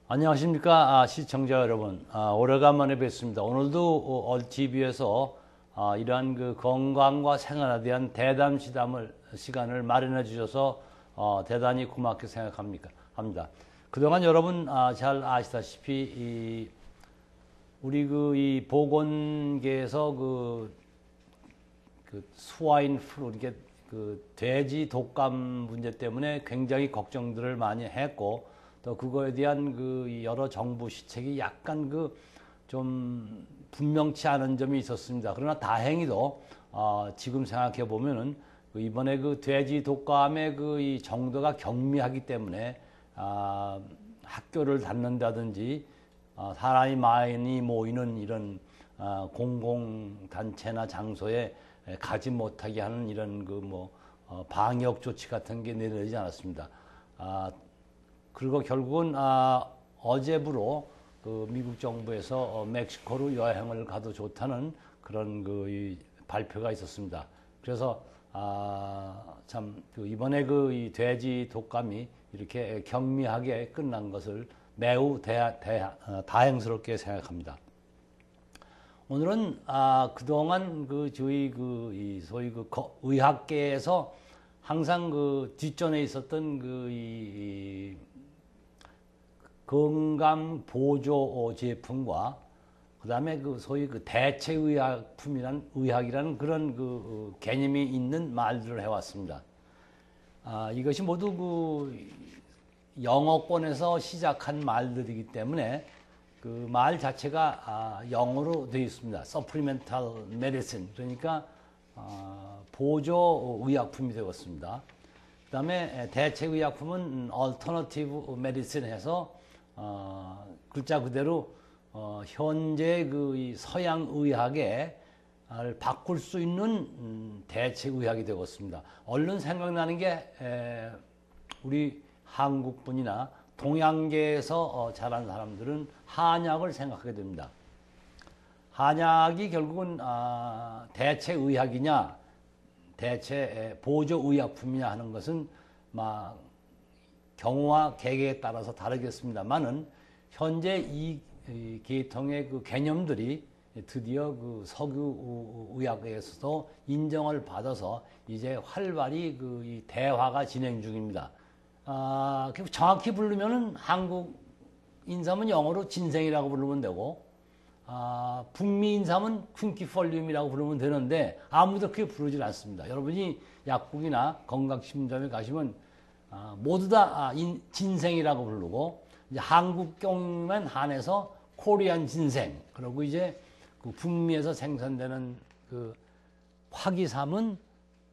안녕하십니까 시청자 여러분. 오래간만에 뵙습니다. 오늘도 얼TV에서 이러한 그 건강과 생활에 대한 대담 시간을 마련해 주셔서 대단히 고맙게 생각합니다. 그동안 여러분 잘 아시다시피 우리 이 보건계에서 그 스와인 플루, 이게 그 돼지 독감 문제 때문에 굉장히 걱정들을 많이 했고, 또 그거에 대한 그 여러 정부 시책이 약간 좀 분명치 않은 점이 있었습니다. 그러나 다행히도 지금 생각해 보면은 이번에 그 돼지 독감의 이 정도가 경미하기 때문에 학교를 닫는다든지 사람이 많이 모이는 이런 공공단체나 장소에 가지 못하게 하는 이런 방역 조치 같은 게 내려지지 않았습니다. 그리고 결국은 어제부로 미국 정부에서 멕시코로 여행을 가도 좋다는 그런 이 발표가 있었습니다. 그래서 참 이번에 이 돼지 독감이 이렇게 경미하게 끝난 것을 매우 다행스럽게 생각합니다. 오늘은 그동안 저희 소위 의학계에서 항상 뒷전에 있었던 이 건강 보조 제품과 그다음에 소위 대체 의학이라는 그런 개념이 있는 말들을 해왔습니다. 이것이 모두 영어권에서 시작한 말들이기 때문에 그 말 자체가 영어로 되어 있습니다. Supplemental Medicine, 그러니까 보조 의약품이 되었습니다. 그 다음에 대체 의약품은 Alternative Medicine 해서 글자 그대로 현재 이 서양 의학에 바꿀 수 있는 대체 의학이 되었습니다. 얼른 생각나는 게 우리 한국분이나 동양계에서 자란 사람들은 한약을 생각하게 됩니다. 한약이 결국은 대체 의학이냐 대체 보조 의약품이냐 하는 것은 경우와 계계에 따라서 다르겠습니다만은 현재 이 계통의 개념들이 드디어 석유 의학에서도 인정을 받아서 이제 활발히 이 대화가 진행 중입니다. 정확히 부르면은 한국 인삼은 영어로 진생이라고 부르면 되고, 북미 인삼은 퀸키폴륨이라고 부르면 되는데 아무도 그렇게 부르질 않습니다. 여러분이 약국이나 건강식품점에 가시면 모두 다 진생이라고 부르고, 이제 한국 경우만 한해서 코리안 진생, 그리고 이제 북미에서 생산되는 화기삼은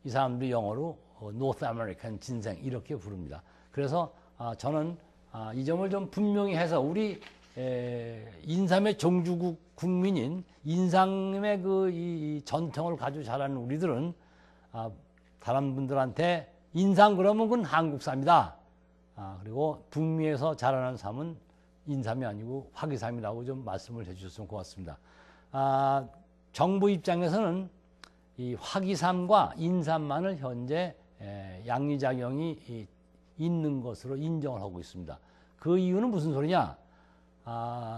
이 사람들이 영어로 노스 아메리칸 진생 이렇게 부릅니다. 그래서 저는 이 점을 좀 분명히 해서 우리 인삼의 종주국 국민인 인삼의 이 전통을 가지고 자라는 우리들은 다른 분들한테 인삼 그러면 그건 한국삼이다. 그리고 북미에서 자라는 삼은 인삼이 아니고 화기삼이라고 좀 말씀을 해주셨으면 고맙습니다. 정부 입장에서는 이 화기삼과 인삼만을 현재 양리작용이 있는 것으로 인정을 하고 있습니다. 그 이유는 무슨 소리냐?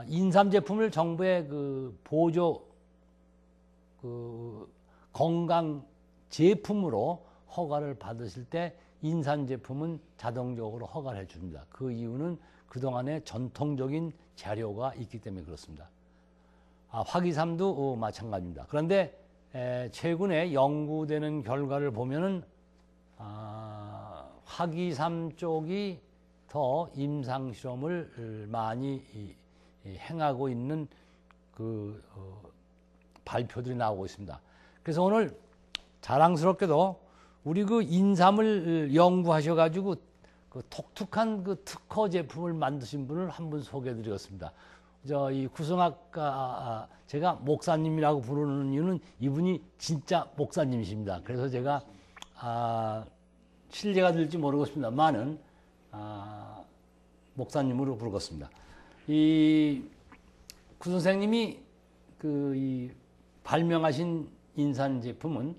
인삼 제품을 정부의 보조 건강 제품으로 허가를 받으실 때 인삼 제품은 자동적으로 허가를 해줍니다. 그 이유는 그동안의 전통적인 재료가 있기 때문에 그렇습니다. 화기삼도 마찬가지입니다. 그런데 최근에 연구되는 결과를 보면은 화기삼 쪽이 더 임상 실험을 많이 행하고 있는 발표들이 나오고 있습니다. 그래서 오늘 자랑스럽게도 우리 인삼을 연구하셔가지고 독특한 특허 제품을 만드신 분을 한 분 소개해드리겠습니다. 이 구성학과 제가 목사님이라고 부르는 이유는 이분이 진짜 목사님이십니다. 그래서 제가 실례가 될지 모르겠습니다만은 목사님으로 부르겠습니다. 이 구 선생님이 이 발명하신 인삼 제품은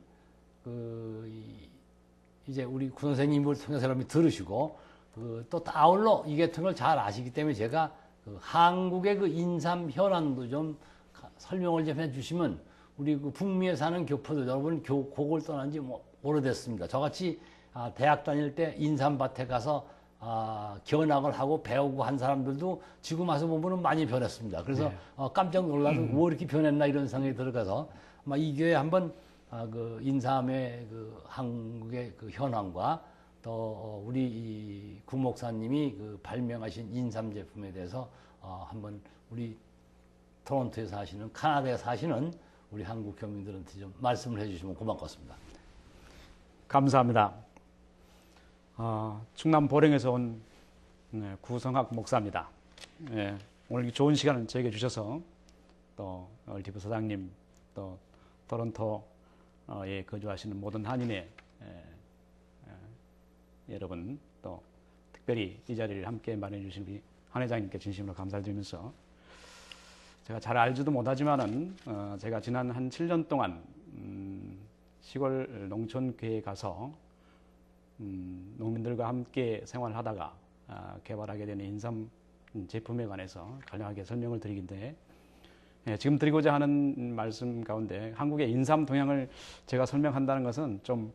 이제 우리 구 선생님을 통해서 여러분이 들으시고 또 아울러 이 계통을 잘 아시기 때문에 제가 그 한국의 그 인삼 현황도 좀 설명을 좀 해주시면 우리 그 북미에 사는 교포들 여러분 고걸 떠난 지 뭐 오래됐습니다. 저같이 대학 다닐 때 인삼밭에 가서 견학을 하고 배우고 한 사람들도 지금 와서 보면은 많이 변했습니다. 그래서 네. 깜짝 놀라서 왜 이렇게 변했나 이런 생각이 들어가서 아마 이 기회에 한번 그 인삼의 그 한국의 그 현황과 또 우리 이 구목사님이 그 발명하신 인삼 제품에 대해서 한번 우리 토론토에 사시는 캐나다에 사시는 우리 한국 교민들한테 좀 말씀을 해주시면 고맙겠습니다. 감사합니다. 충남 보령에서 온 구성학 목사입니다. 오늘 좋은 시간을 저에게 주셔서 또 얼티브 사장님 또 토론토에 거주하시는 모든 한인의 여러분 또 특별히 이 자리를 함께 마련해 주신 우리 한 회장님께 진심으로 감사를 드리면서 제가 잘 알지도 못하지만은 제가 지난 한 7년 동안 시골 농촌교회에 가서 농민들과 함께 생활하다가 개발하게 된 인삼 제품에 관해서 간략하게 설명을 드리긴데 지금 드리고자 하는 말씀 가운데 한국의 인삼 동향을 제가 설명한다는 것은 좀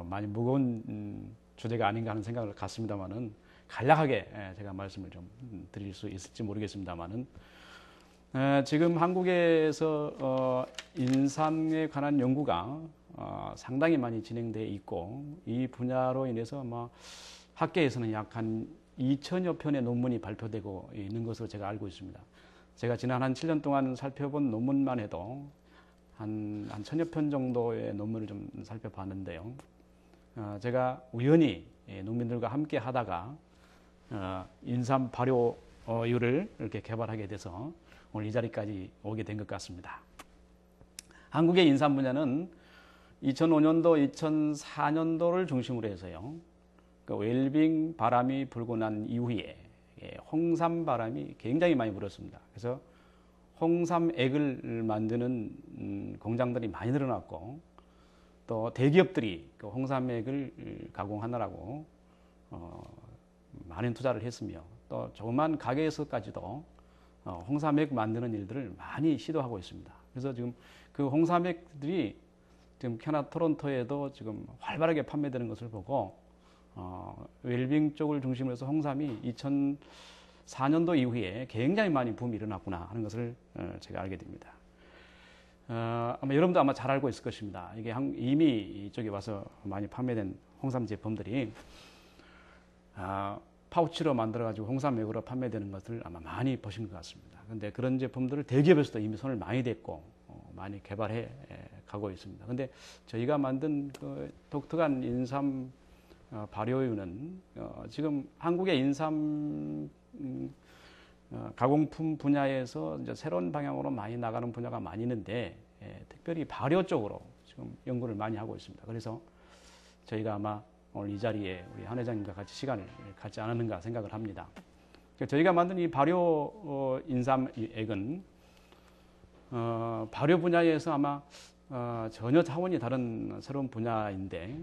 많이 무거운 주제가 아닌가 하는 생각을 갖습니다만은 간략하게 제가 말씀을 좀 드릴 수 있을지 모르겠습니다만은 지금 한국에서 인삼에 관한 연구가 상당히 많이 진행되어 있고 이 분야로 인해서 아마 학계에서는 약 한 2천여 편의 논문이 발표되고 있는 것으로 제가 알고 있습니다. 제가 지난 한 7년 동안 살펴본 논문만 해도 한 1,000여 편 정도의 논문을 좀 살펴봤는데요. 제가 우연히 농민들과 함께 하다가 인삼 발효유를 이렇게 개발하게 돼서 오늘 이 자리까지 오게 된 것 같습니다. 한국의 인삼 분야는 2005년도, 2004년도를 중심으로 해서요. 그 웰빙 바람이 불고 난 이후에 홍삼 바람이 굉장히 많이 불었습니다. 그래서 홍삼액을 만드는 공장들이 많이 늘어났고 또 대기업들이 그 홍삼액을 가공하느라고 많은 투자를 했으며 또 조그만 가게에서까지도 홍삼액 만드는 일들을 많이 시도하고 있습니다. 그래서 지금 그 홍삼액들이 지금 캐나다 토론토에도 지금 활발하게 판매되는 것을 보고 웰빙 쪽을 중심으로 해서 홍삼이 2004년도 이후에 굉장히 많이 붐이 일어났구나 하는 것을 제가 알게 됩니다. 아마 여러분도 아마 잘 알고 있을 것입니다. 이게 이미 이쪽에 와서 많이 판매된 홍삼 제품들이 파우치로 만들어가지고 홍삼액으로 판매되는 것을 아마 많이 보신 것 같습니다. 그런데 그런 제품들을 대기업에서도 이미 손을 많이 댔고 많이 개발해 가고 있습니다. 그런데 저희가 만든 그 독특한 인삼 발효유는 지금 한국의 인삼 가공품 분야에서 이제 새로운 방향으로 많이 나가는 분야가 많이 있는데 특별히 발효 쪽으로 지금 연구를 많이 하고 있습니다. 그래서 저희가 아마 오늘 이 자리에 우리 한 회장님과 같이 시간을 갖지 않았는가 생각을 합니다. 저희가 만든 이 발효 인삼액은 발효 분야에서 아마 전혀 차원이 다른 새로운 분야인데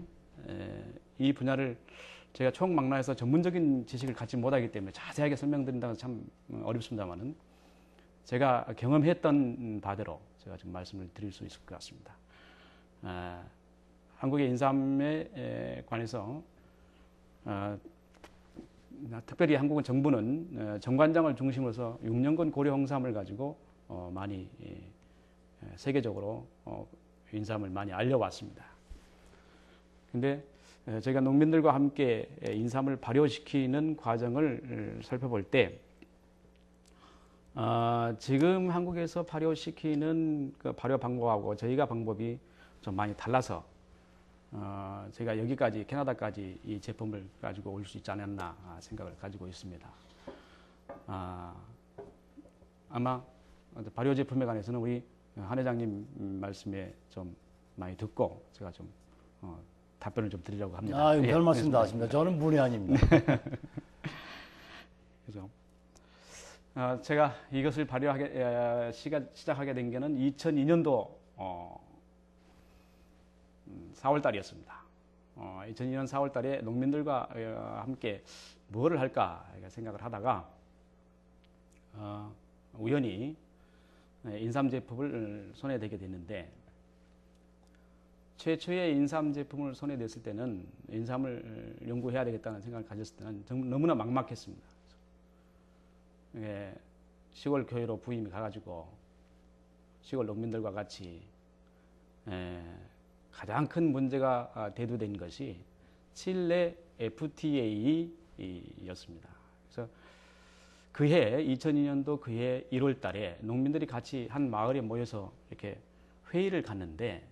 이 분야를 제가 총망라해서 전문적인 지식을 갖지 못하기 때문에 자세하게 설명드린다는 참 어렵습니다만은 제가 경험했던 바대로 제가 좀 말씀을 드릴 수 있을 것 같습니다. 한국의 인삼에 관해서 특별히 한국 정부는 정관장을 중심으로 해서 6년근 고려 홍삼을 가지고 많이 세계적으로 인삼을 많이 알려왔습니다. 근데 저희가 농민들과 함께 인삼을 발효시키는 과정을 살펴볼 때 지금 한국에서 발효시키는 그 발효 방법하고 저희가 방법이 좀 많이 달라서 제가 여기까지 캐나다까지 이 제품을 가지고 올 수 있지 않았나 생각을 가지고 있습니다. 아마 발효 제품에 관해서는 우리 한 회장님 말씀에 좀 많이 듣고 제가 좀 답변을 좀 드리려고 합니다. 별 말씀 다 하십니다. 저는 문의 아닙니다. 그래서 제가 이것을 발효하게 시작하게 된 게는 2002년도 4월 달이었습니다. 2002년 4월 달에 농민들과 함께 뭐를 할까 생각을 하다가 우연히 인삼 제품을 손에 대게 됐는데 최초의 인삼 제품을 손에 댔을 때는 인삼을 연구해야 되겠다는 생각을 가졌을 때는 너무나 막막했습니다. 시골 교회로 부임이 가가지고 시골 농민들과 같이 가장 큰 문제가 대두된 것이 칠레 FTA였습니다. 그래서 그해 2002년도 그해 1월 달에 농민들이 같이 한 마을에 모여서 이렇게 회의를 갔는데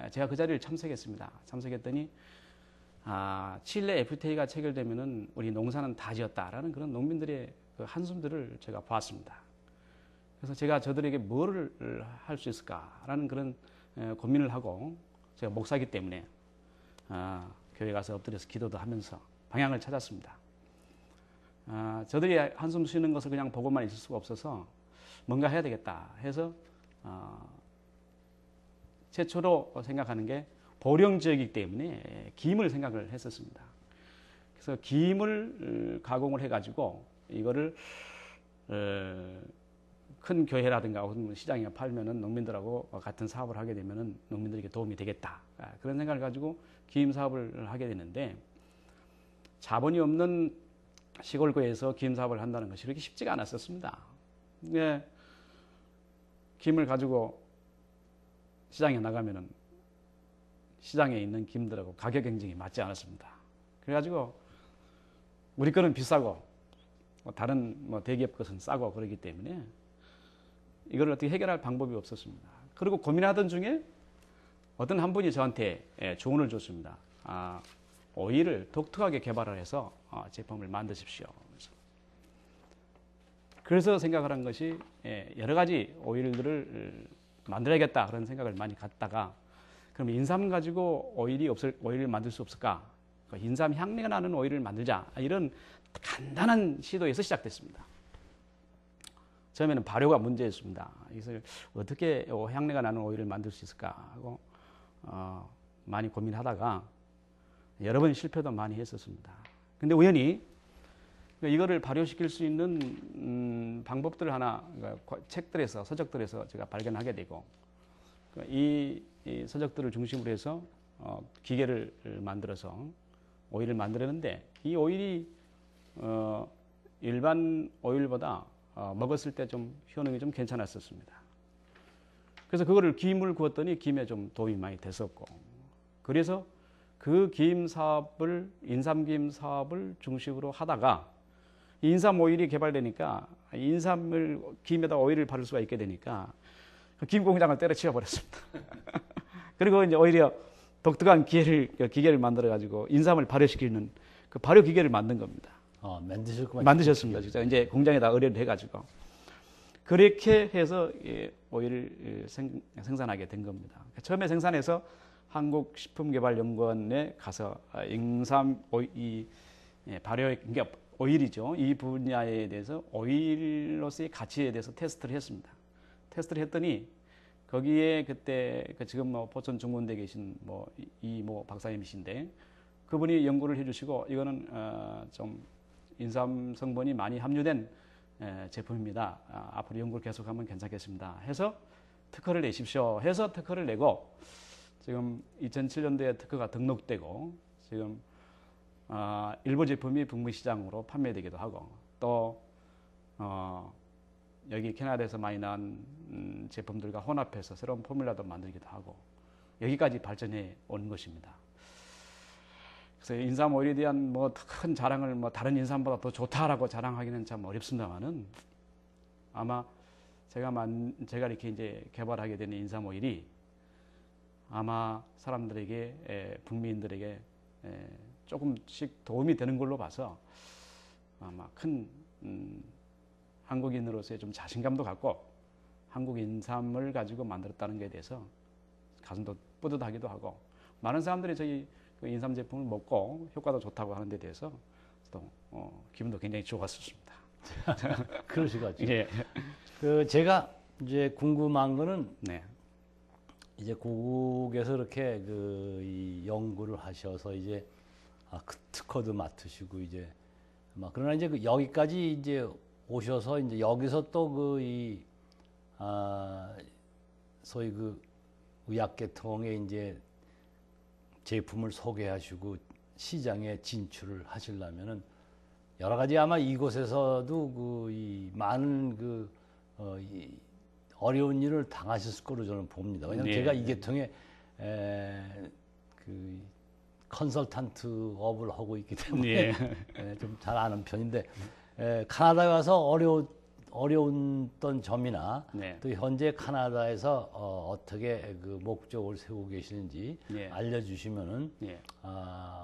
제가 그 자리를 참석했습니다. 참석했더니 칠레 FTA가 체결되면은 우리 농사는 다 지었다라는 그런 농민들의 그 한숨들을 제가 보았습니다. 그래서 제가 저들에게 뭐를 할 수 있을까라는 그런 고민을 하고 제가 목사이기 때문에 교회 가서 엎드려서 기도도 하면서 방향을 찾았습니다. 저들이 한숨 쉬는 것을 그냥 보고만 있을 수가 없어서 뭔가 해야 되겠다 해서 최초로 생각하는 게 보령 지역이기 때문에 김을 생각을 했었습니다. 그래서 김을 가공을 해가지고 이거를 큰 교회라든가 혹은 시장에 팔면은 농민들하고 같은 사업을 하게 되면은 농민들에게 도움이 되겠다. 그런 생각을 가지고 김 사업을 하게 되는데 자본이 없는 시골구에서 김 사업을 한다는 것이 그렇게 쉽지가 않았었습니다. 김을 가지고 시장에 나가면은 시장에 있는 김들하고 가격 경쟁이 맞지 않았습니다. 그래가지고 우리 거는 비싸고 다른 대기업 것은 싸고 그러기 때문에 이걸 어떻게 해결할 방법이 없었습니다. 그리고 고민하던 중에 어떤 한 분이 저한테 조언을 줬습니다. 오일을 독특하게 개발을 해서 제품을 만드십시오. 그래서 생각을 한 것이 여러 가지 오일들을 만들어야겠다 그런 생각을 많이 갖다가 그럼 인삼 가지고 오일을 만들 수 없을까? 인삼 향내가 나는 오일을 만들자 이런 간단한 시도에서 시작됐습니다. 처음에는 발효가 문제였습니다. 그래서 어떻게 향내가 나는 오일을 만들 수 있을까 하고 많이 고민하다가 여러 번 실패도 많이 했었습니다. 근데 우연히 이거를 발효시킬 수 있는 방법들 하나 책들에서 서적들에서 제가 발견하게 되고 이 서적들을 중심으로 해서 기계를 만들어서 오일을 만들었는데 이 오일이 일반 오일보다 먹었을 때 좀 효능이 좀 괜찮았었습니다. 그래서 그거를 김을 구웠더니 김에 좀 도움이 많이 됐었고 그래서 그 김 사업을 인삼김 사업을 중심으로 하다가 인삼 오일이 개발되니까 인삼을 김에다 오일을 바를 수가 있게 되니까 김 공장을 때려치워 버렸습니다. 그리고 이제 오히려 독특한 기계를 만들어 가지고 인삼을 발효시키는 그 발효 기계를 만든 겁니다. 만드셨습니다. 진짜 이제 공장에다 의뢰를 해가지고 그렇게 해서 오일을 생산하게 된 겁니다. 처음에 생산해서 한국식품개발연구원에 가서 인삼 발효 그러니까 오일이죠. 이 분야에 대해서 오일로서의 가치에 대해서 테스트를 했습니다. 테스트를 했더니 거기에 그때 지금 포천 중문대에 계신 이모 박사님이신데 그분이 연구를 해주시고 이거는 좀 인삼 성분이 많이 함유된 제품입니다. 앞으로 연구를 계속하면 괜찮겠습니다. 해서 특허를 내십시오. 해서 특허를 내고 지금 2007년도에 특허가 등록되고 지금 일부 제품이 북미 시장으로 판매되기도 하고 또 여기 캐나다에서 많이 나온 제품들과 혼합해서 새로운 포뮬라도 만들기도 하고 여기까지 발전해 온 것입니다. 그래서 인삼 오일에 대한 큰 자랑을 다른 인삼보다 더 좋다라고 자랑하기는 참 어렵습니다만은 아마 제가 이렇게 이제 개발하게 되는 인삼 오일이 아마 사람들에게 북미인들에게 조금씩 도움이 되는 걸로 봐서 아마 큰 한국인으로서의 좀 자신감도 갖고 한국 인삼을 가지고 만들었다는 것에 대해서 가슴도 뿌듯하기도 하고 많은 사람들이 저희 그 인삼 제품을 먹고 효과도 좋다고 하는 데 대해서 또 기분도 굉장히 좋았습니다. 그러시겠죠. 예. 제가 이제 궁금한 거는 네. 이제 고국에서 이렇게 이 연구를 하셔서 이제 그 특허도 맡으시고 이제 그러나 이제 여기까지 이제 오셔서 이제 여기서 또 소위 그 의학계통에 이제 제품을 소개하시고 시장에 진출을 하시려면은 여러 가지 아마 이곳에서도 이 많은 이 어려운 일을 당하셨을 거로 저는 봅니다. 왜냐하면 네. 제가 이 계통에 그 컨설턴트 업을 하고 있기 때문에 좀 잘 아는 편인데 카나다에 와서 어려웠던 점이나 네. 또 현재 카나다에서 어떻게 그 목적을 세우고 계시는지 네. 알려주시면은 예.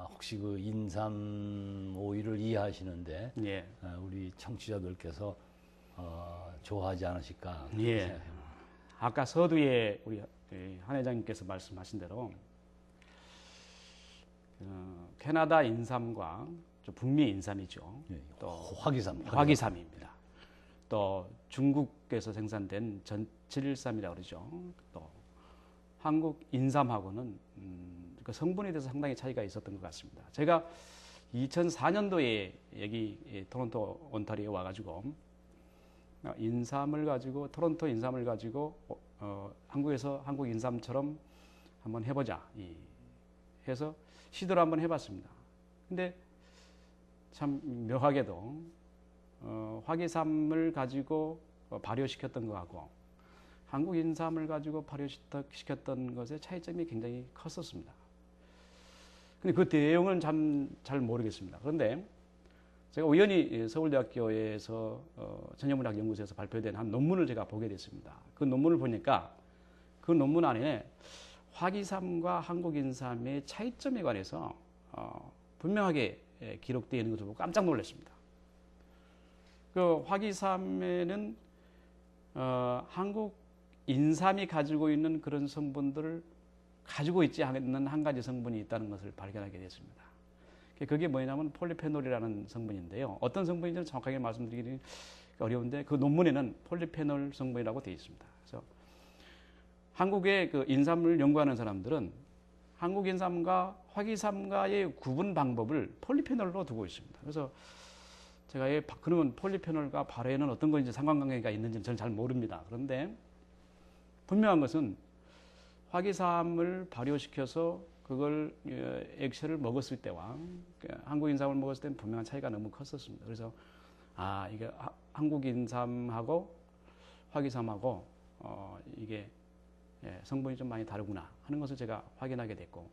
혹시 그 인삼 오일을 이해하시는데 예. 우리 청취자들께서 좋아하지 않으실까 예. 생각합니다. 아까 서두에 우리 한 회장님께서 말씀하신 대로 캐나다 인삼과 북미 인삼이죠. 예, 또 화기삼입니다. 또 중국에서 생산된 전칠일삼이라고 그러죠. 또 한국 인삼하고는 그 성분에 대해서 상당히 차이가 있었던 것 같습니다. 제가 2004년도에 여기 토론토 온타리오에 와가지고 인삼을 가지고 토론토 인삼을 가지고 한국에서 한국 인삼처럼 한번 해보자 해서 시도를 한번 해봤습니다. 근데 참 묘하게도 화기삼을 가지고 발효시켰던 것하고 한국 인삼을 가지고 발효시켰던 것의 차이점이 굉장히 컸었습니다. 근데 그 내용은 잘 모르겠습니다. 그런데 제가 우연히 서울대학교에서 전염물학 연구소에서 발표된 한 논문을 제가 보게 됐습니다. 그 논문을 보니까 그 논문 안에 화기삼과 한국인삼의 차이점에 관해서 분명하게 기록되어 있는 것을 보고 깜짝 놀랐습니다. 그 화기삼에는 한국 인삼이 가지고 있는 그런 성분들을 가지고 있지 않는 한 가지 성분이 있다는 것을 발견하게 됐습니다. 그게 뭐냐면 폴리페놀이라는 성분인데요. 어떤 성분인지는 정확하게 말씀드리기 어려운데 그 논문에는 폴리페놀 성분이라고 되어 있습니다. 그래서 한국의 그 인삼을 연구하는 사람들은 한국 인삼과 화기삼과의 구분 방법을 폴리페놀로 두고 있습니다. 그래서 제가 그러면 폴리페놀과 발효에는 어떤 건지 상관관계가 있는지는 저는 잘 모릅니다. 그런데 분명한 것은 화기삼을 발효시켜서 그걸 액체를 먹었을 때와 한국 인삼을 먹었을 때는 분명한 차이가 너무 컸었습니다. 그래서 이게 한국 인삼하고 화기삼하고 이게 성분이 좀 많이 다르구나 하는 것을 제가 확인하게 됐고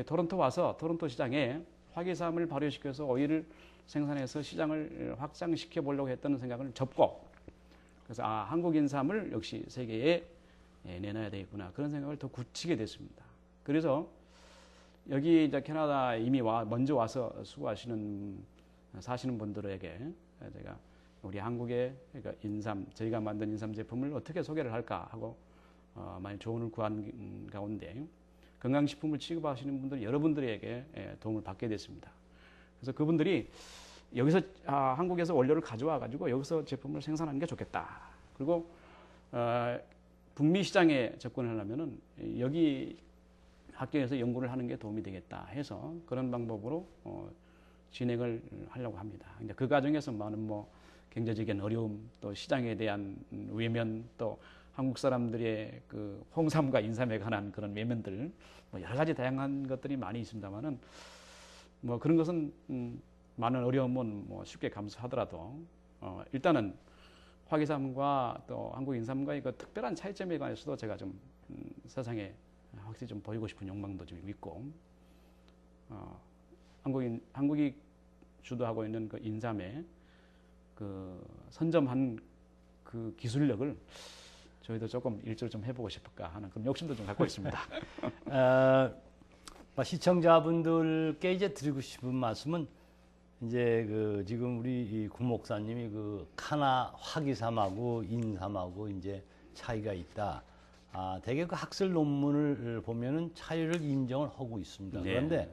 토론토 와서 토론토 시장에 화기삼을 발효시켜서 오일을 생산해서 시장을 확장시켜 보려고 했던 생각을 접고 그래서 한국 인삼을 역시 세계에 내놔야 되겠구나 그런 생각을 더 굳히게 됐습니다. 그래서 여기 이제 캐나다 이미 먼저 와서 사시는 분들에게 제가 우리 한국의 그러니까 인삼 저희가 만든 인삼 제품을 어떻게 소개를 할까 하고 많이 조언을 구한 가운데 건강식품을 취급하시는 분들 여러분들에게 도움을 받게 됐습니다. 그래서 그분들이 여기서 한국에서 원료를 가져와 가지고 여기서 제품을 생산하는 게 좋겠다. 그리고 북미 시장에 접근하려면은 여기 학교에서 연구를 하는 게 도움이 되겠다 해서 그런 방법으로 진행을 하려고 합니다. 이제 그 과정에서 많은 경제적인 어려움, 또 시장에 대한 외면, 또 한국 사람들의 그 홍삼과 인삼에 관한 그런 외면들, 여러 가지 다양한 것들이 많이 있습니다만은 그런 것은 많은 어려움은 쉽게 감수하더라도 일단은 화기삼과 또 한국 인삼과의 그 특별한 차이점에 관해서도 제가 좀 세상에 확실히 좀 보이고 싶은 욕망도 좀 있고 한국이 주도하고 있는 그 인삼의 그 선점한 그 기술력을 저희도 조금 일조를 좀 해보고 싶을까 하는 그런 욕심도 좀 갖고 있습니다. 시청자분들께 이제 드리고 싶은 말씀은 이제 지금 우리 구 목사님이 화기삼하고 인삼하고 이제 차이가 있다. 대개 그 학술 논문을 보면은 차이를 인정을 하고 있습니다. 네. 그런데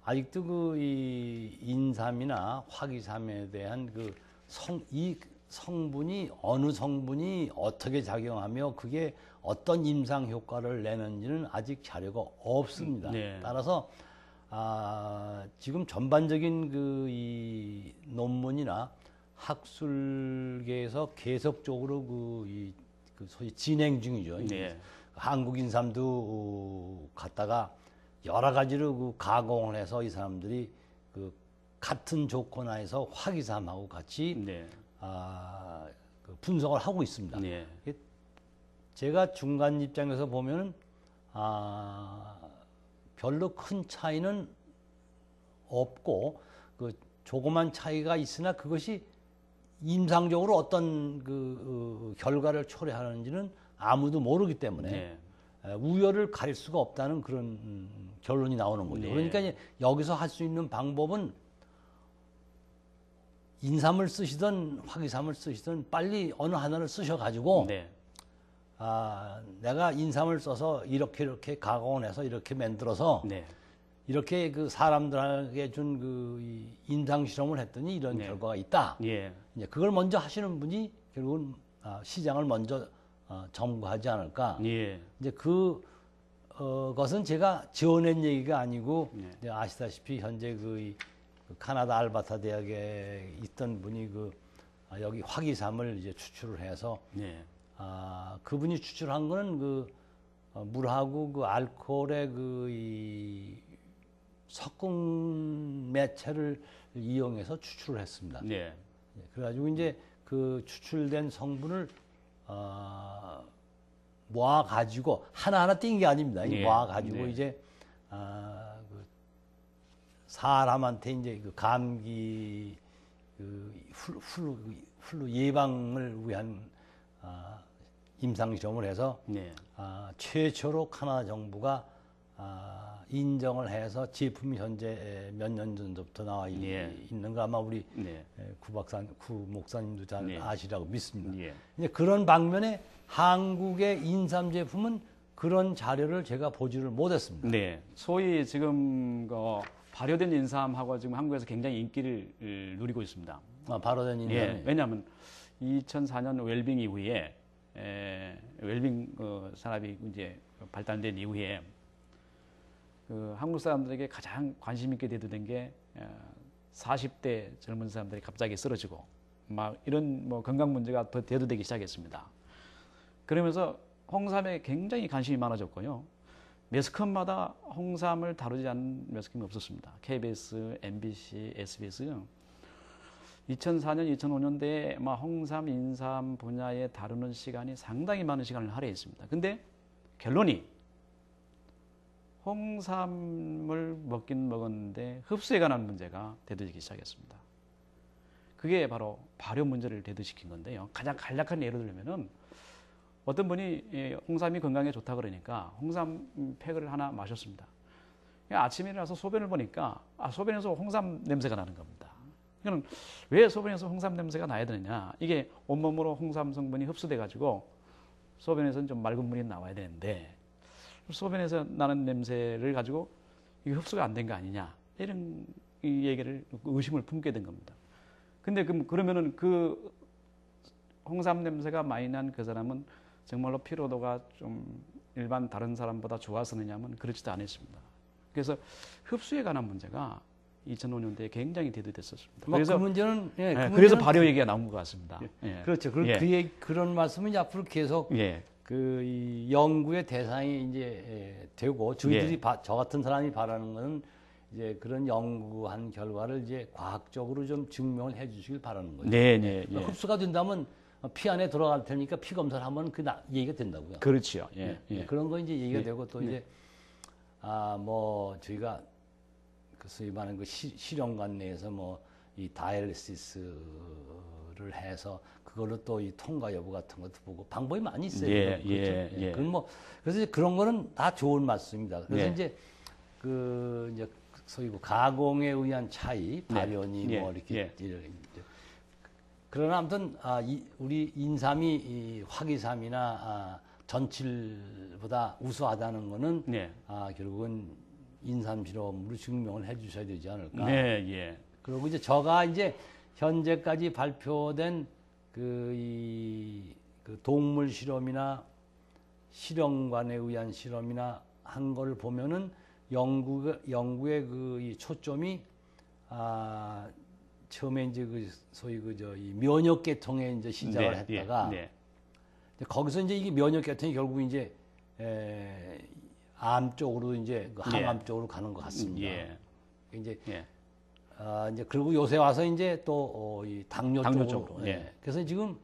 아직도 이 인삼이나 화기삼에 대한 이 성분이 어느 성분이 어떻게 작용하며 그게 어떤 임상 효과를 내는지는 아직 자료가 없습니다. 네. 따라서 지금 전반적인 이 논문이나 학술계에서 계속적으로 그 소위 진행 중이죠. 네. 한국 인삼도 갖다가 여러 가지로 그 가공을 해서 이 사람들이 그 같은 조건 하에서 화기삼하고 같이 네. 그 분석을 하고 있습니다. 네. 제가 중간 입장에서 보면은 별로 큰 차이는 없고 그 조그만 차이가 있으나 그것이 임상적으로 어떤 그 결과를 초래하는지는 아무도 모르기 때문에 네. 우열을 가릴 수가 없다는 그런 결론이 나오는 거죠. 네. 그러니까 이제 여기서 할 수 있는 방법은 인삼을 쓰시든 화기삼을 쓰시든 빨리 어느 하나를 쓰셔가지고 네. 내가 인삼을 써서 이렇게 가공을 해서 이렇게 만들어서 네. 이렇게 그 사람들에게 준 그 임상 실험을 했더니 이런 네. 결과가 있다. 예. 이제 그걸 먼저 하시는 분이 결국은 시장을 먼저 점거하지 않을까. 예. 이제 것은 제가 지어낸 얘기가 아니고 네. 이제 아시다시피 현재 그 카나다 알버타 대학에 있던 분이 여기 화기삼을 이제 추출을 해서 네. 그분이 추출한 거는 물하고 그 알코올의 섞은 매체를 이용해서 추출을 했습니다. 네. 그래가지고 이제 그 추출된 성분을 모아가지고 하나하나 띈 게 아닙니다. 네. 모아가지고 네. 이제 사람한테 이제 그 감기 플루 예방을 위한 임상 실험을 해서 네. 최초로 카나다 정부가 인정을 해서 제품이 현재 몇 년 전부터 나와 예. 있는 거 아마 우리 네. 구 목사님도 잘 네. 아시라고 믿습니다. 예. 이제 그런 방면에 한국의 인삼 제품은 그런 자료를 제가 보지를 못했습니다. 네. 소위 지금 발효된 인삼하고 지금 한국에서 굉장히 인기를 누리고 있습니다. 발효된 인삼이. 예. 왜냐하면 2004년 웰빙 이후에 웰빙 산업이 이제 발달된 이후에 한국 사람들에게 가장 관심 있게 대두된 게 40대 젊은 사람들이 갑자기 쓰러지고 막 이런 건강 문제가 더 대두되기 시작했습니다. 그러면서 홍삼에 굉장히 관심이 많아졌고요. 매스컴마다 홍삼을 다루지 않는 매스컴이 없었습니다. KBS, MBC, SBS 2004년, 2005년대에 홍삼, 인삼 분야에 다루는 시간이 상당히 많은 시간을 할애했습니다. 근데 결론이 홍삼을 먹긴 먹었는데 흡수에 관한 문제가 대두되기 시작했습니다. 그게 바로 발효 문제를 대두시킨 건데요. 가장 간략한 예를 들면은 어떤 분이 홍삼이 건강에 좋다 그러니까 홍삼 팩을 하나 마셨습니다. 아침에 일어나서 소변을 보니까 소변에서 홍삼 냄새가 나는 겁니다. 이거는 왜 소변에서 홍삼 냄새가 나야 되느냐? 이게 온몸으로 홍삼 성분이 흡수돼 가지고 소변에서는 좀 맑은 물이 나와야 되는데 소변에서 나는 냄새를 가지고 이게 흡수가 안 된 거 아니냐? 이런 얘기를 의심을 품게 된 겁니다. 근데 그러면은 그 홍삼 냄새가 많이 난 그 사람은 정말로 피로도가 좀 일반 다른 사람보다 좋았었느냐면 그렇지도 않았습니다. 그래서 흡수에 관한 문제가 2005년대에 굉장히 대두됐었습니다. 그래서 그 문제는 그래서 발효 얘기가 나온 것 같습니다. 예. 그렇죠. 예. 그런 말씀은 이제 앞으로 계속 예. 이 연구의 대상이 이제 되고 저희들이 저 같은 사람이 바라는 것은 이제 그런 연구한 결과를 이제 과학적으로 좀 증명을 해주시길 바라는 거죠. 네. 흡수가 된다면 피 안에 들어갈 테니까 피 검사를 하면 얘기가 된다고요. 그렇죠. 예. 그런 거 이제 얘기가 되고 또 이제 저희가 소위 말하는 그 실험관 내에서 이 다이얼리시스를 해서 그걸로 또 이 통과 여부 같은 것도 보고 방법이 많이 있어요. 예. 그래서 이제 그런 거는 다 좋은 말씀입니다. 그래서 이제 소위 가공에 의한 차이, 발효니 이렇게 그러나 아무튼 우리 인삼이 이 화기삼이나 전칠보다 우수하다는 거는 결국은 인삼 실험으로 증명을 해주셔야 되지 않을까. 네. 그리고 이제 저가 이제 현재까지 발표된 그 동물 실험이나 실험관에 의한 실험이나 한 걸 보면은 연구의 이 초점이 처음에 이제 그 소위 이 면역 계통에 이제 시작을 네, 했다가 네, 거기서 이제 이게 면역 계통이 결국 이제 암 쪽으로 이제 그 항암 쪽으로 가는 것 같습니다. 예, 이제 예. 이제 그리고 요새 와서 이제 또 이 당뇨 당뇨 쪽으로. 쪽으로, 예. 예. 그래서 지금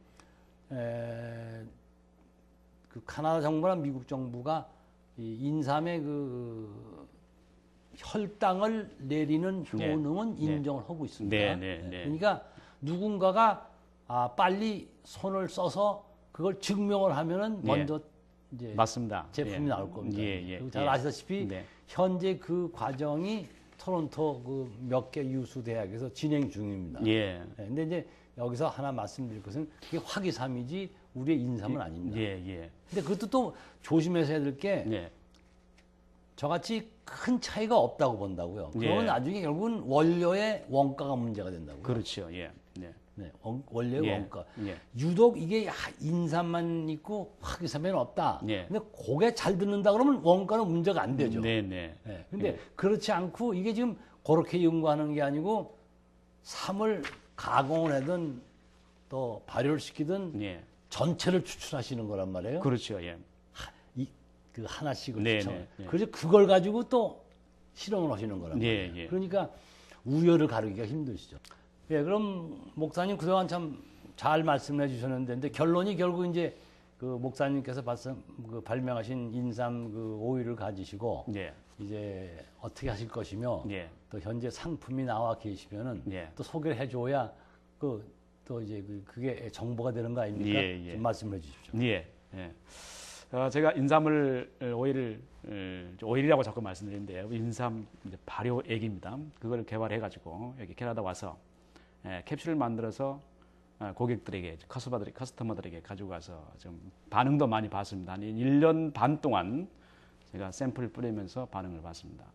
그 카나다 정부나 미국 정부가 이 인삼의 그 혈당을 내리는 네. 효능은 네. 인정을 하고 있습니다. 네, 네, 네. 그러니까 누군가가 빨리 손을 써서 그걸 증명을 하면은 네. 먼저 이제 맞습니다. 제품이 예. 나올 겁니다. 예, 예, 그리고 잘 예. 아시다시피 네. 현재 그 과정이 토론토 그 몇 개 유수 대학에서 진행 중입니다. 예. 근데 이제 여기서 하나 말씀드릴 것은 그게 화기삼이지 우리의 인삼은 아닙니다. 예, 예. 근데 그것도 또 조심해서 해야 될 게 예. 저같이 큰 차이가 없다고 본다고요. 그러면 예. 나중에 결국은 원료의 원가가 문제가 된다고요. 그렇죠. 예. 네. 네, 원료의 예. 원가. 예. 유독 이게 인삼만 있고 화기삼에는 없다. 예. 근데 그게 잘 듣는다 그러면 원가는 문제가 안 되죠. 네, 네. 네, 근데 그렇지 않고 이게 지금 그렇게 연구하는 게 아니고 삼을 가공을 하든 또 발효를 시키든 예. 전체를 추출하시는 거란 말이에요. 그렇죠. 예. 그 하나씩을 네, 추출. 네, 네. 그래서 그걸 가지고 또 실험을 하시는 거란 예, 말이에요. 예. 그러니까 우열을 가르기가 힘드시죠. 예, 그럼 목사님 그동안 참 잘 말씀해 주셨는데 근데 결론이 결국 이제 그 목사님께서 발명하신 인삼 그 오일을 가지시고 예. 이제 어떻게 하실 것이며 예. 또 현재 상품이 나와 계시면은 예. 또 소개를 해줘야 또 이제 그게 정보가 되는 거 아닙니까? 예, 예. 좀 말씀해 주십시오. 예. 예. 제가 인삼을 오일이라고 자꾸 말씀드리는데요. 인삼 이제 발효액입니다. 그걸 개발해 가지고 여기 캐나다 와서 캡슐을 만들어서 고객들에게 커스터머들에게 가지고 가서 좀 반응도 많이 봤습니다. 한 1년 반 동안 제가 샘플을 뿌리면서 반응을 봤습니다.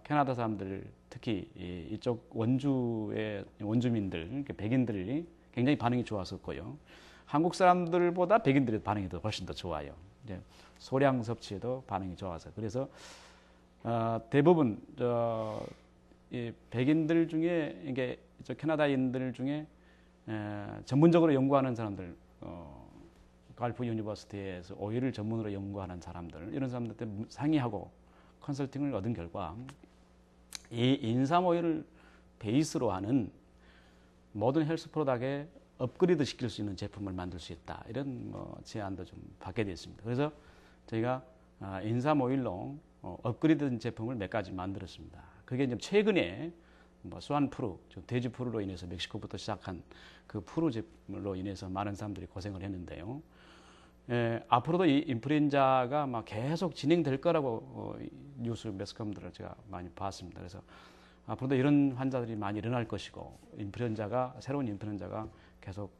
캐나다 사람들 특히 이쪽 원주의 원주민들 백인들이 굉장히 반응이 좋았었고요. 한국 사람들보다 백인들의 반응이 훨씬 더 좋아요. 이제 소량 섭취에도 반응이 좋아서 그래서 대부분 이 백인들 중에 이게 캐나다인들 중에 전문적으로 연구하는 사람들, 갈프 유니버시티에서 오일을 전문으로 연구하는 사람들 이런 사람들한테 상의하고 컨설팅을 얻은 결과 이 인삼 오일을 베이스로 하는 모든 헬스 프로덕트에 업그레이드 시킬 수 있는 제품을 만들 수 있다 이런 제안도 좀 받게 됐습니다. 그래서 저희가 인삼 오일로 업그레이드된 제품을 몇 가지 만들었습니다. 그게 이제 최근에 수완 플루, 돼지 플루로 인해서 멕시코부터 시작한 그 플루로 인해서 많은 사람들이 고생을 했는데요. 앞으로도 이 인플루엔자가 막 계속 진행될 거라고 뉴스 매스컴들을 제가 많이 봤습니다. 그래서 앞으로도 이런 환자들이 많이 일어날 것이고 새로운 인플루엔자가 계속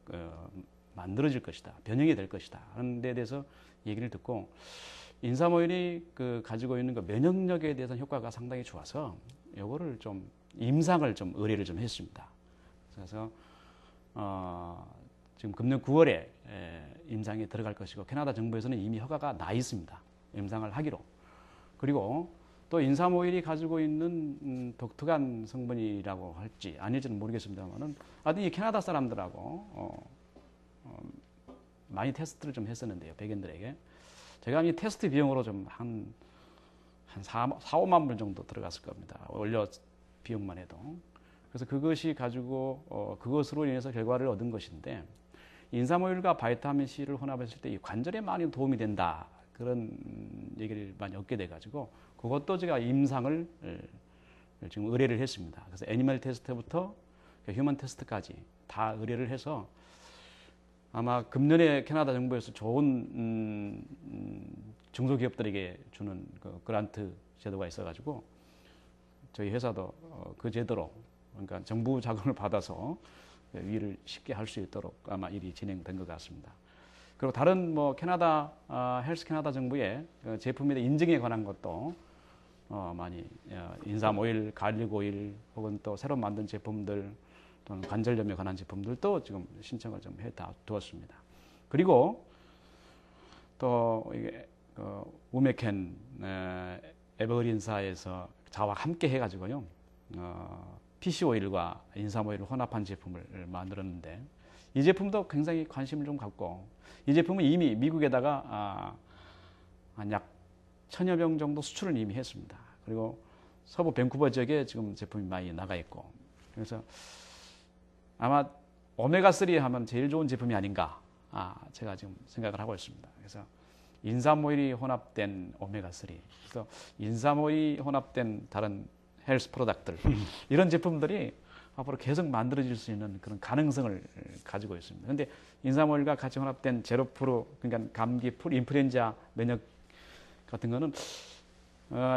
만들어질 것이다, 변형이 될 것이다 하는 데 대해서 얘기를 듣고 인삼 오일이 가지고 있는 그 면역력에 대해서 효과가 상당히 좋아서 요거를 좀 임상을 좀 의뢰를 좀 했습니다. 그래서 지금 금년 9월에 임상에 들어갈 것이고 캐나다 정부에서는 이미 허가가 나 있습니다. 임상을 하기로. 그리고 또 인삼 오일이 가지고 있는 독특한 성분이라고 할지 아닐지는 모르겠습니다만은 하여튼 이 캐나다 사람들하고 많이 테스트를 좀 했었는데요. 백인들에게. 제가 이 테스트 비용으로 좀 한 4, 5만 불 정도 들어갔을 겁니다. 원료 비용만 해도. 그래서 그것이 가지고 그것으로 인해서 결과를 얻은 것인데 인삼오일과 바이타민 C를 혼합했을 때 이 관절에 많이 도움이 된다. 그런 얘기를 많이 얻게 돼가지고 그것도 제가 임상을 지금 의뢰를 했습니다. 그래서 애니멀 테스트부터 휴먼 테스트까지 다 의뢰를 해서 아마 금년에 캐나다 정부에서 좋은 중소기업들에게 주는 그 그란트 제도가 있어가지고 저희 회사도 그 제도로 그러니까 정부 자금을 받아서 일을 쉽게 할 수 있도록 아마 일이 진행된 것 같습니다. 그리고 다른 캐나다 헬스 캐나다 정부의 제품에 대한 인증에 관한 것도 많이 인삼 오일, 갈릭 오일 혹은 또 새로 만든 제품들 또는 관절염에 관한 제품들도 지금 신청을 좀 해 두었습니다. 그리고 또 이게 우메켄 에버그린사에서 저와 함께 해가지고요 PC 오일과 인삼 오일을 혼합한 제품을 만들었는데 이 제품도 굉장히 관심을 좀 갖고 이 제품은 이미 미국에다가 한 약 1000여 병 정도 수출을 이미 했습니다. 그리고 서부 밴쿠버 지역에 지금 제품이 많이 나가 있고 그래서 아마 오메가3 하면 제일 좋은 제품이 아닌가 제가 지금 생각을 하고 있습니다. 그래서 인삼 오일이 혼합된 오메가3 그래서 인삼 오일이 혼합된 다른 헬스 프로덕트들 이런 제품들이 앞으로 계속 만들어질 수 있는 그런 가능성을 가지고 있습니다. 그런데 인삼 오일과 같이 혼합된 제로프로 그러니까 감기, 인플루엔자 면역 같은 거는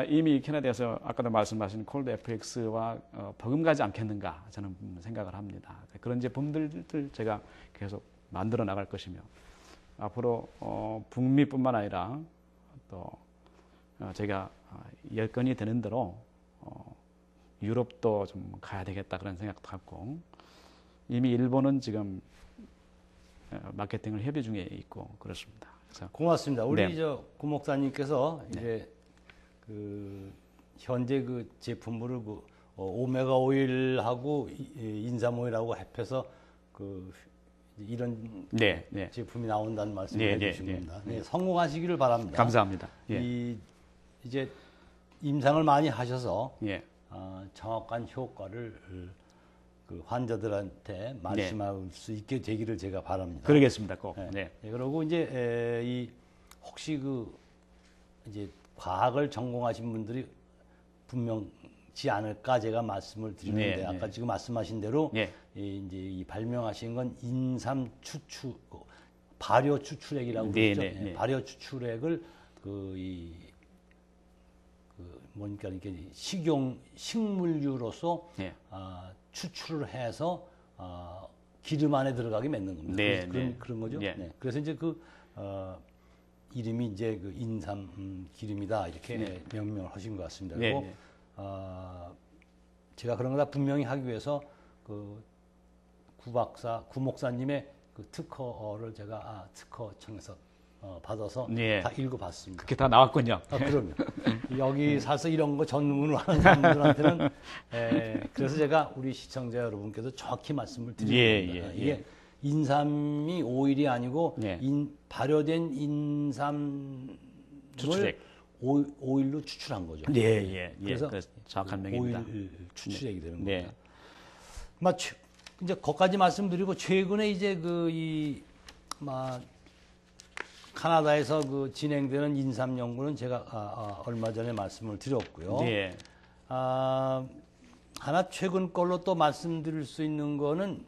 이미 캐나다에서 아까도 말씀하신 콜드 FX와 버금가지 않겠는가 저는 생각을 합니다. 그런 제품들을 제가 계속 만들어 나갈 것이며 앞으로 북미뿐만 아니라 또 제가 여건이 되는 대로 유럽도 좀 가야 되겠다 그런 생각도 갖고 이미 일본은 지금 마케팅을 협의 중에 있고 그렇습니다. 그래서 고맙습니다. 우리 네. 저 구 목사님께서 이제 그 현재 그 제품물을 오메가 오일하고 인삼 오일하고 합해서 그 이런 네. 제품이 나온다는 말씀을 해주신 겁니다. 네. 성공하시기를 바랍니다. 감사합니다. 이제 임상을 많이 하셔서 예. 정확한 효과를 그 환자들한테 말씀할 수 있게 되기를 제가 바랍니다. 그러겠습니다. 꼭. 네. 그리고 이제 이 혹시 그 이제 과학을 전공하신 분들이 분명치 않을까 제가 말씀을 드리는데 아까 지금 말씀하신 대로 이제 이 발명하신 건 인삼 추출 발효 추출액이라고 그러죠. 발효 추출액을 뭔가 이렇게 식물유로서 추출을 해서 기름 안에 들어가게 맺는 겁니다. 그런 거죠. 그래서 이제 이름이 이제 그 인삼 기름이다 이렇게 명명을 하신 것 같습니다. 그리고 제가 그런 거 다 분명히 하기 위해서 그 구 목사님의 그 특허를 제가 특허청에서 받아서 다 읽어봤습니다. 그렇게 다 나왔군요. 그럼요. 여기 사서 이런 거 전문을 하는 사람들한테는 그래서 제가 우리 시청자 여러분께도 정확히 말씀을 드리는 겁니다. 이게 인삼이 오일이 아니고 발효된 인삼 추출액 오일로 추출한 거죠. 그래서 정확한 명입니다. 오일 추출액이 되는 겁니다. 이제 거기까지 말씀드리고 최근에 이제 카나다에서 그 진행되는 인삼 연구는 제가 얼마 전에 말씀을 드렸고요. 하나 최근 걸로 또 말씀드릴 수 있는 거는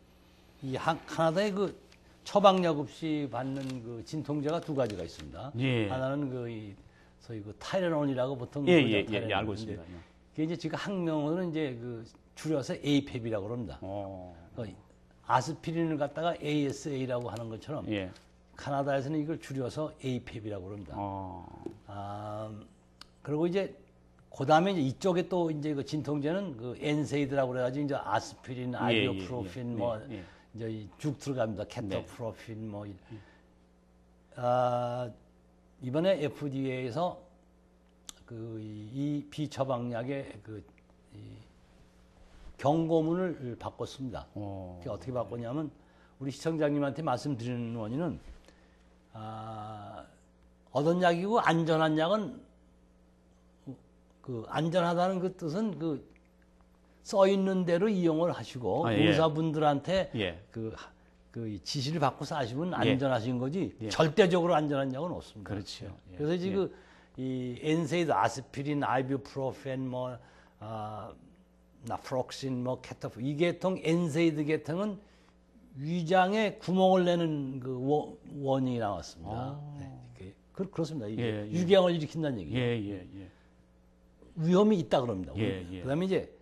카나다의 그 처방약 없이 받는 그 진통제가 두 가지가 있습니다. 하나는 소위 그 타이레놀이라고 보통 알고 있습니다. 그게 이제 지금 학명으로는 이제 줄여서 APEP이라고 그럽니다. 아스피린을 갖다가 ASA라고 하는 것처럼 카나다에서는 이걸 줄여서 APEP이라고 그럽니다. 그리고 이제 그다음에 이쪽에 또 이제 그 진통제는 그 엔세이드라고 그래가지고 이제 아스피린, 아이오프로핀 이제 쭉 들어갑니다. 케토프로핀 이번에 FDA에서 이 비처방약의 경고문을 바꿨습니다. 어떻게 바꿨냐면 우리 시청자님한테 말씀드리는 원인은 어떤 약이고 안전한 약은 안전하다는 그 뜻은 써 있는 대로 이용을 하시고 의사분들한테 지시를 받고 사시면 안전하신 거지 절대적으로 안전한 약은 없습니다. 그렇죠. 그래서 지금 이 엔세이드, 아스피린, 아이부프로펜, 나프록신, 케토프 이 계통 엔세이드 계통은 위장에 구멍을 내는 그 원인이 나왔습니다. 그렇습니다. 이게 유경을 일으킨다는 얘기예요. 위험이 있다 그럽니다. 그다음에 이제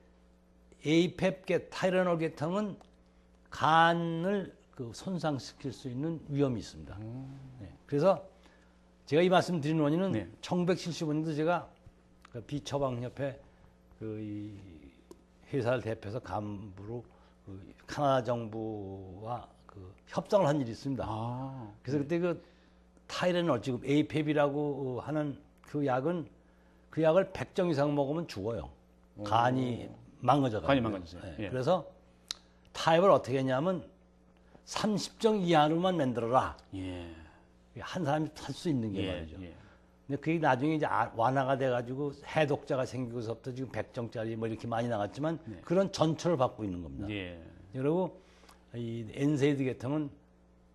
APEP 타이레놀 계통은 간을 손상시킬 수 있는 위험이 있습니다. 그래서 제가 이 말씀 드리는 원인은 1975년도 제가 비처방협회 이 회사를 대표해서 간부로 카나다 정부와 협상을 한 일이 있습니다. 그래서 그때 타이레놀 지금 APEP이라고 하는 그 약을 100정 이상 먹으면 죽어요. 간이 망가져가요. 관이 망가졌어요. 예. 예. 그래서 타입을 어떻게 했냐면 30정 이하로만 만들어라. 예. 한 사람이 탈 수 있는 게 예. 말이죠. 예. 근데 그게 나중에 이제 완화가 돼가지고 해독자가 생기고서부터 지금 100정짜리 뭐 이렇게 많이 나갔지만 네. 그런 전철을 받고 있는 겁니다. 예. 그리고 이 엔세이드 계통은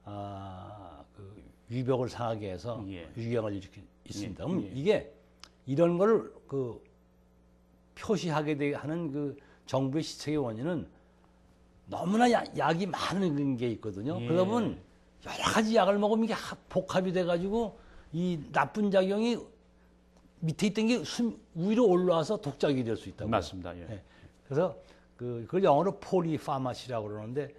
그 위벽을 상하게 해서 예. 유경을 일으키고 있습니다. 예. 그럼 예. 이게 이런 거를 그 표시하게 하는 그 정부의 시책의 원인은 너무나 약이 많은 게 있거든요. 예. 그러다 보면 여러 가지 약을 먹으면 이게 복합이 돼가지고 이 나쁜 작용이 밑에 있던 게 위로 올라와서 독작이 될 수 있다고. 맞습니다. 예. 예. 그래서 그걸 영어로 폴리파마시라고 그러는데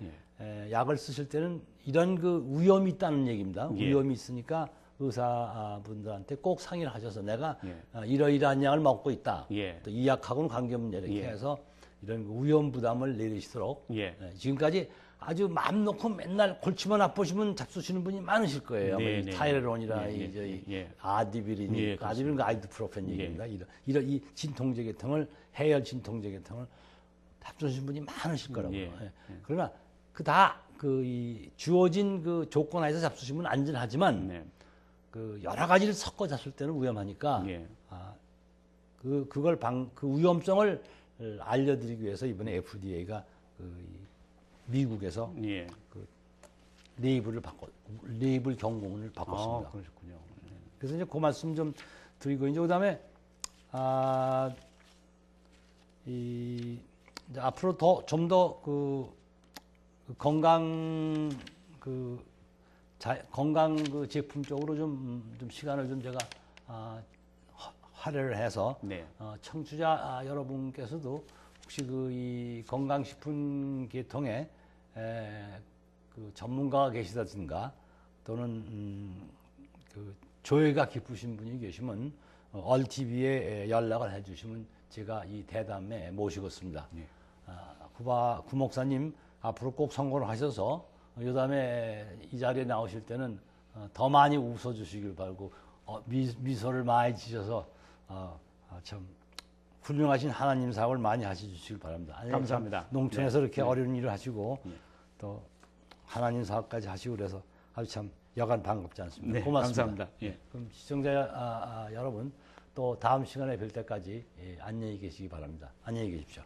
약을 쓰실 때는 이런 그 위험이 있다는 얘기입니다. 예. 위험이 있으니까 의사분들한테 꼭 상의를 하셔서 내가 예. 이러이러한 약을 먹고 있다. 예. 또 이 약하고는 관계없는 이렇게 예. 해서 이런 그 위험 부담을 내리시도록 예. 지금까지 아주 마음 놓고 맨날 골치만 아프시면 잡수시는 분이 많으실 거예요. 네, 뭐 네. 타이레론이나 예, 이 예. 아디빌이니 예, 아디빌은 아이드프로펜 예. 얘기입니다. 이런 이 진통제 계통을 해열 진통제 계통을 잡수시는 분이 많으실 거라고요. 예. 예. 그러나 이 주어진 그 조건 하에서 잡수시면 안전하지만 네. 그 여러 가지를 섞어 잡술 때는 위험하니까 예. 그 위험성을 알려드리기 위해서 이번에 FDA가 미국에서 예. 레이블 경고문을 바꿨습니다. 아, 그러셨군요. 그래서 이제 그 말씀 좀 드리고 이제 그다음에 이제 앞으로 좀 더 건강 제품 쪽으로 좀 시간을 좀 제가 할애를 해서 네. 청취자 여러분께서도 혹시 이 건강식품 계통에 그 전문가가 계시다든가 또는 그 조예가 깊으신 분이 계시면 얼TV에 연락을 해주시면 제가 이 대담에 모시겠습니다. 네. 구 목사님 앞으로 꼭 선고를 하셔서 요다음에 이 자리에 나오실 때는 더 많이 웃어주시길 바라고 미소를 많이 지셔서 참 훌륭하신 하나님 사역을 많이 하셔주시길 바랍니다. 아니, 감사합니다. 농촌에서 네. 이렇게 어려운 일을 하시고 또 하나님 사역까지 하시고 그래서 아주 참 여간 반갑지 않습니까? 네, 고맙습니다. 감사합니다. 예. 그럼 시청자 여러분 또 다음 시간에 뵐 때까지 안녕히 계시기 바랍니다. 안녕히 계십시오.